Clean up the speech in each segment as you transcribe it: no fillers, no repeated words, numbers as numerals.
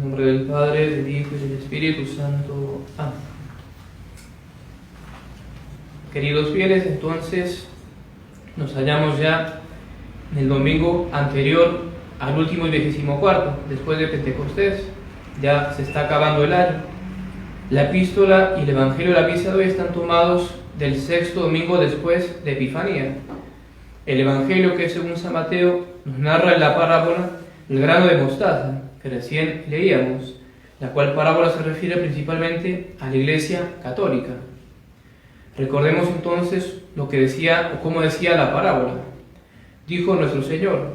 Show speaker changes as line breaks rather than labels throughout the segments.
nombre del Padre, del Hijo y del Espíritu Santo. Amén. Queridos fieles, entonces nos hallamos ya en el domingo anterior al último y 24, después de Pentecostés. Ya se está acabando el año. La epístola y el evangelio de la misa de hoy están tomados del sexto domingo después de Epifanía. El evangelio, que según San Mateo nos narra en la parábola el grano de mostaza que recién leíamos, la cual parábola se refiere principalmente a la Iglesia católica. Recordemos entonces lo que decía o cómo decía la parábola. Dijo nuestro Señor: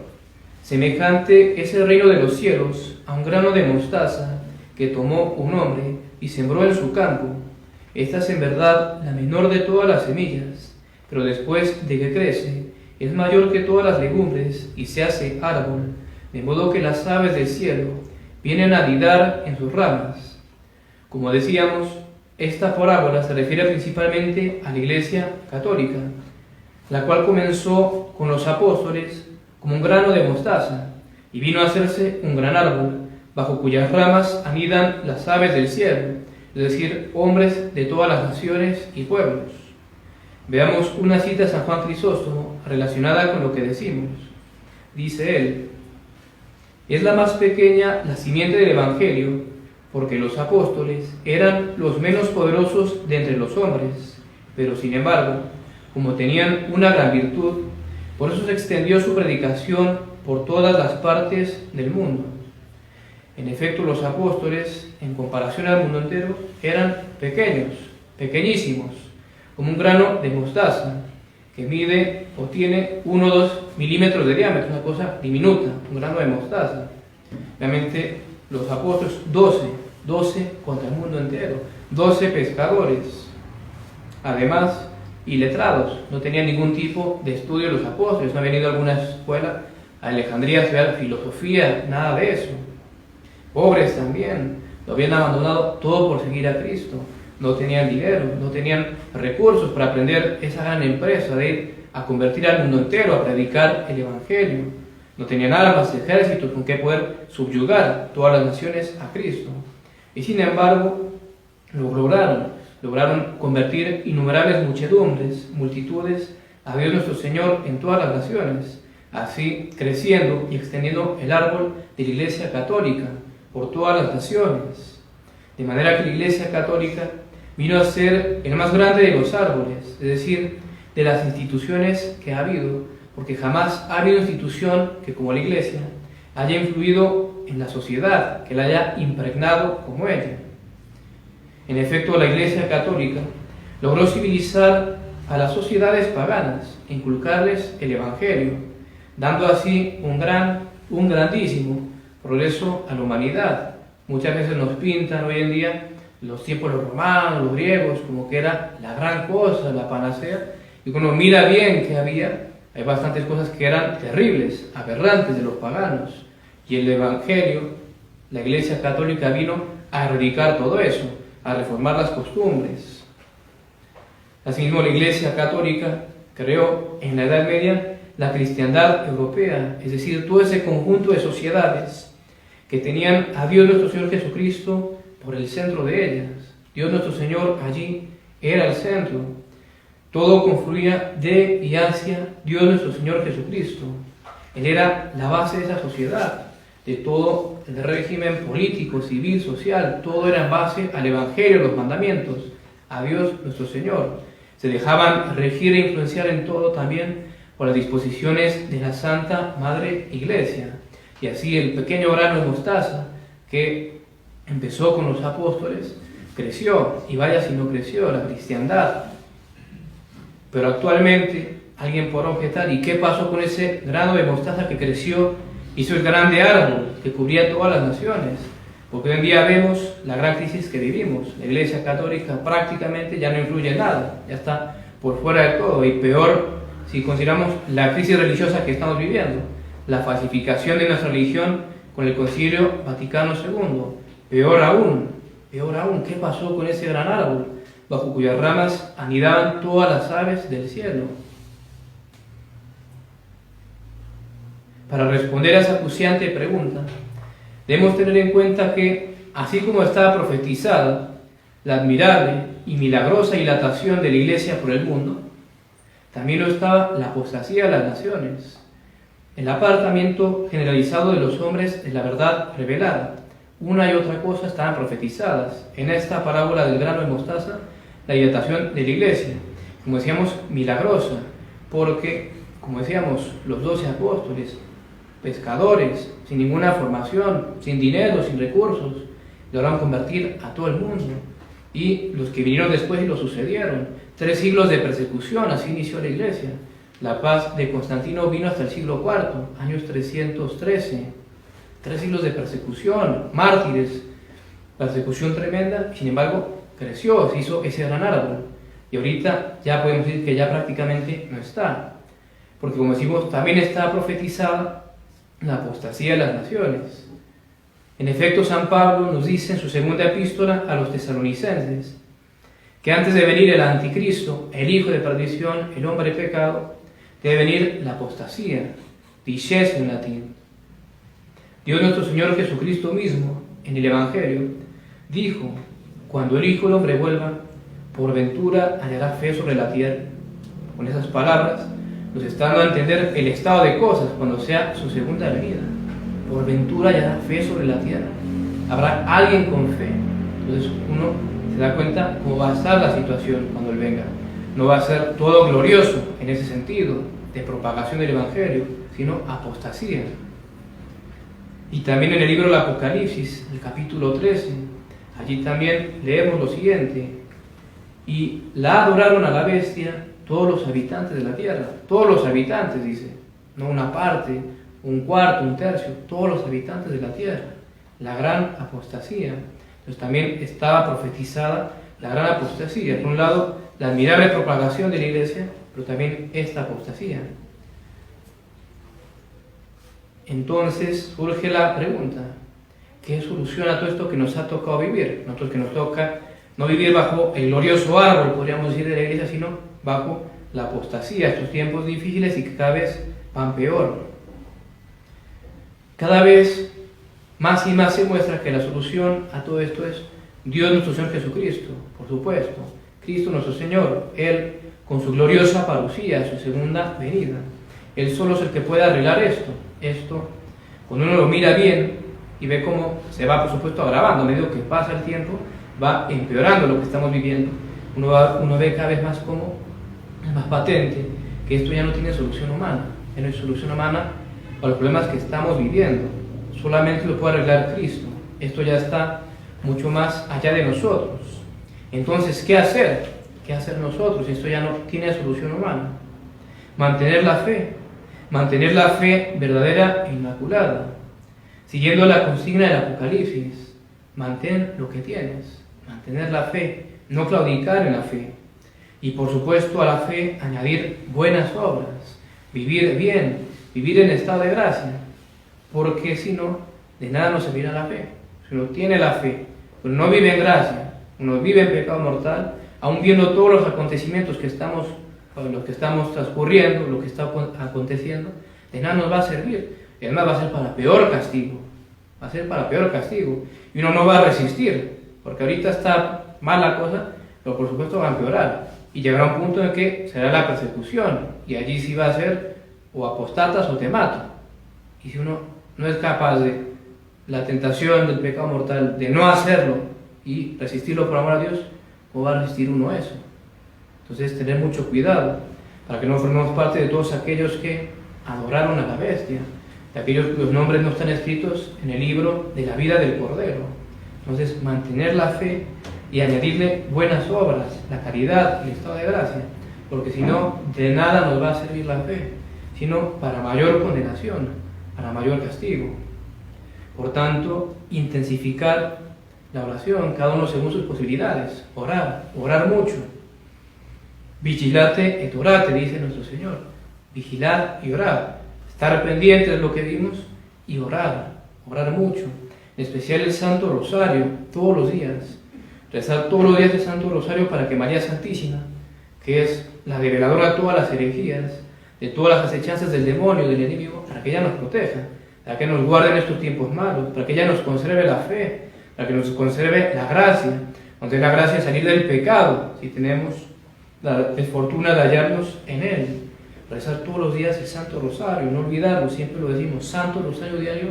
semejante es el reino de los cielos a un grano de mostaza que tomó un hombre y sembró en su campo. Esta es en verdad la menor de todas las semillas, pero después de que crece es mayor que todas las legumbres y se hace árbol, de modo que las aves del cielo vienen a anidar en sus ramas. Como decíamos, esta parábola se refiere principalmente a la Iglesia católica, la cual comenzó con los apóstoles como un grano de mostaza y vino a hacerse un gran árbol, bajo cuyas ramas anidan las aves del cielo, es decir, hombres de todas las naciones y pueblos. Veamos una cita de San Juan Crisóstomo relacionada con lo que decimos. Dice él: es la más pequeña la simiente del Evangelio, porque los apóstoles eran los menos poderosos de entre los hombres, pero sin embargo, como tenían una gran virtud, por eso se extendió su predicación por todas las partes del mundo. En efecto, los apóstoles, en comparación al mundo entero, eran pequeños, pequeñísimos, como un grano de mostaza, que mide o tiene 1 o 2 milímetros de diámetro, una cosa diminuta, un grano de mostaza. Realmente los apóstoles, 12 contra el mundo entero, 12 pescadores, además iletrados, no tenían ningún tipo de estudio los apóstoles, no habían ido a alguna escuela, a Alejandría a estudiar filosofía, nada de eso. Pobres también, lo habían abandonado todo por seguir a Cristo, no tenían dinero, no tenían recursos para aprender esa gran empresa de ir a convertir al mundo entero, a predicar el Evangelio. No tenían armas, ejércitos con que poder subyugar todas las naciones a Cristo. Y sin embargo, lo lograron convertir innumerables multitudes a Dios nuestro Señor en todas las naciones, así creciendo y extendiendo el árbol de la Iglesia católica por todas las naciones. De manera que la Iglesia católica vino a ser el más grande de los árboles, es decir, de las instituciones que ha habido, porque jamás ha habido institución que, como la Iglesia, haya influido en la sociedad, que la haya impregnado como ella. En efecto, la Iglesia católica logró civilizar a las sociedades paganas e inculcarles el Evangelio, dando así un grandísimo progreso a la humanidad. Muchas veces nos pintan hoy en día los tiempos de los romanos, los griegos, como que era la gran cosa, la panacea, y cuando mira bien que hay bastantes cosas que eran terribles, aberrantes de los paganos, y el Evangelio, la Iglesia católica vino a erradicar todo eso, a reformar las costumbres. Asimismo, la Iglesia católica creó en la Edad Media la cristiandad europea, es decir, todo ese conjunto de sociedades que tenían a Dios nuestro Señor Jesucristo por el centro de ellas. Dios nuestro Señor allí era el centro. Todo confluía de y hacia Dios nuestro Señor Jesucristo. Él era la base de esa sociedad, de todo el régimen político, civil, social. Todo era en base al Evangelio, los mandamientos, a Dios nuestro Señor. Se dejaban regir e influenciar en todo también por las disposiciones de la Santa Madre Iglesia. Y así el pequeño grano de mostaza que empezó con los apóstoles creció, y vaya si no creció la cristiandad. Pero actualmente alguien podrá objetar: ¿y qué pasó con ese grano de mostaza que creció, hizo el grande árbol que cubría todas las naciones? Porque hoy en día vemos la gran crisis que vivimos. La Iglesia católica prácticamente ya no influye en nada, ya está por fuera de todo, y peor si consideramos la crisis religiosa que estamos viviendo, la falsificación de nuestra religión con el Concilio Vaticano II. Peor aún, ¿qué pasó con ese gran árbol, bajo cuyas ramas anidaban todas las aves del cielo? Para responder a esa acuciante pregunta, debemos tener en cuenta que, así como estaba profetizada la admirable y milagrosa dilatación de la Iglesia por el mundo, también lo estaba la apostasía de las naciones, el apartamiento generalizado de los hombres de la verdad revelada. Una y otra cosa estaban profetizadas. En esta parábola del grano de mostaza, la dilatación de la Iglesia, como decíamos, milagrosa, porque, como decíamos, los 12 apóstoles, pescadores, sin ninguna formación, sin dinero, sin recursos, lograron convertir a todo el mundo. Y los que vinieron después y lo sucedieron. 3 siglos de persecución, así inició la Iglesia. La paz de Constantino vino hasta el siglo IV, años 313. 3 siglos de persecución, mártires, persecución tremenda. Sin embargo, creció, se hizo ese gran árbol. Y ahorita ya podemos decir que ya prácticamente no está. Porque, como decimos, también está profetizada la apostasía de las naciones. En efecto, San Pablo nos dice en su segunda epístola a los tesalonicenses que antes de venir el anticristo, el hijo de perdición, el hombre de pecado, debe venir la apostasía, disceso en latín. Dios nuestro Señor Jesucristo mismo, en el Evangelio, dijo: cuando el Hijo del Hombre vuelva, por ventura hallará fe sobre la tierra. Con esas palabras nos está dando a entender el estado de cosas cuando sea su segunda venida. Por ventura hallará fe sobre la tierra. Habrá alguien con fe. Entonces uno se da cuenta cómo va a estar la situación cuando Él venga. No va a ser todo glorioso en ese sentido de propagación del Evangelio, sino apostasía. Y también en el libro del Apocalipsis, el capítulo 13, allí también leemos lo siguiente: y la adoraron a la bestia todos los habitantes de la tierra. Todos los habitantes, dice, no una parte, un cuarto, un tercio, todos los habitantes de la tierra. La gran apostasía. Entonces también estaba profetizada la gran apostasía. Por un lado, la admirable propagación de la Iglesia, pero también esta apostasía. Entonces surge la pregunta: ¿qué soluciona todo esto que nos ha tocado vivir? Nosotros que nos toca no vivir bajo el glorioso árbol, podríamos decir, de la Iglesia, sino bajo la apostasía, estos tiempos difíciles y que cada vez van peor. Cada vez más y más se muestra que la solución a todo esto es Dios nuestro Señor Jesucristo, por supuesto. Cristo nuestro Señor, Él con su gloriosa parucía, su segunda venida. Él solo es el que puede arreglar esto. Esto, cuando uno lo mira bien y ve cómo se va, por supuesto, agravando, a medida que pasa el tiempo, va empeorando lo que estamos viviendo. Uno ve cada vez más como es más patente que esto ya no tiene solución humana. Ya no hay solución humana a los problemas que estamos viviendo. Solamente lo puede arreglar Cristo. Esto ya está mucho más allá de nosotros. Entonces, ¿qué hacer? ¿Qué hacer nosotros? Esto ya no tiene solución humana. Mantener la fe verdadera e inmaculada, siguiendo la consigna del Apocalipsis. Mantén lo que tienes, mantener la fe, no claudicar en la fe. Y por supuesto a la fe añadir buenas obras, vivir bien, vivir en estado de gracia, porque si no, de nada nos servirá la fe. Si uno tiene la fe, pero no vive en gracia, uno vive en pecado mortal, aún viendo todos los acontecimientos que estamos transcurriendo, lo que está aconteciendo, de nada nos va a servir. Y además va a ser para peor castigo. Va a ser para peor castigo. Y uno no va a resistir, porque ahorita está mal la cosa, pero por supuesto va a empeorar. Y llegará un punto en que será la persecución, y allí sí va a ser o apostatas o te mato. Y si uno no es capaz de la tentación del pecado mortal, de no hacerlo y resistirlo por amor a Dios, ¿cómo va a resistir uno eso? Entonces, tener mucho cuidado para que no formemos parte de todos aquellos que adoraron a la bestia, de aquellos cuyos nombres no están escritos en el libro de la vida del Cordero. Entonces, mantener la fe y añadirle buenas obras, la caridad, el estado de gracia, porque si no, de nada nos va a servir la fe, sino para mayor condenación, para mayor castigo. Por tanto, intensificar la oración, cada uno según sus posibilidades, orar mucho. Vigilate et orate, dice nuestro Señor. Vigilar y orar. Estar pendientes de lo que vimos y orar mucho. En especial el Santo Rosario, todos los días. Rezar todos los días el Santo Rosario para que María Santísima, que es la develadora de todas las herejías, de todas las acechanzas del demonio, del enemigo, para que ella nos proteja. para que nos guarde en estos tiempos malos, para que ella nos conserve la fe, para que nos conserve la gracia. Nos dé la gracia de salir del pecado, si tenemos la desfortuna de hallarnos en él. Rezar todos los días el Santo Rosario, no olvidarlo, siempre lo decimos, Santo Rosario diario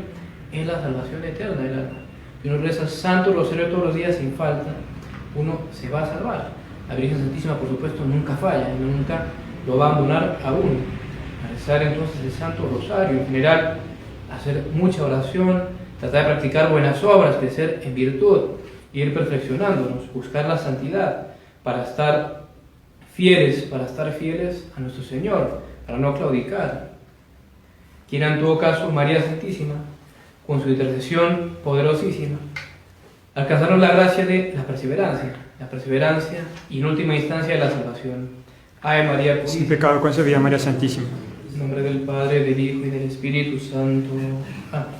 es la salvación eterna del alma. Si uno reza Santo Rosario todos los días sin falta, uno se va a salvar. La Virgen Santísima, por supuesto, nunca falla, y nunca lo va a abandonar a uno. A rezar entonces el Santo Rosario, en general, hacer mucha oración, tratar de practicar buenas obras, crecer en virtud, ir perfeccionándonos, buscar la santidad para estar fieles a nuestro Señor, para no claudicar. Quiera en todo caso María Santísima, con su intercesión poderosísima, alcanzarnos la gracia de la perseverancia y en última instancia de la salvación. Ave María Purísima.
Sin pecado concebida María Santísima.
En nombre del Padre, del Hijo y del Espíritu Santo. Amén.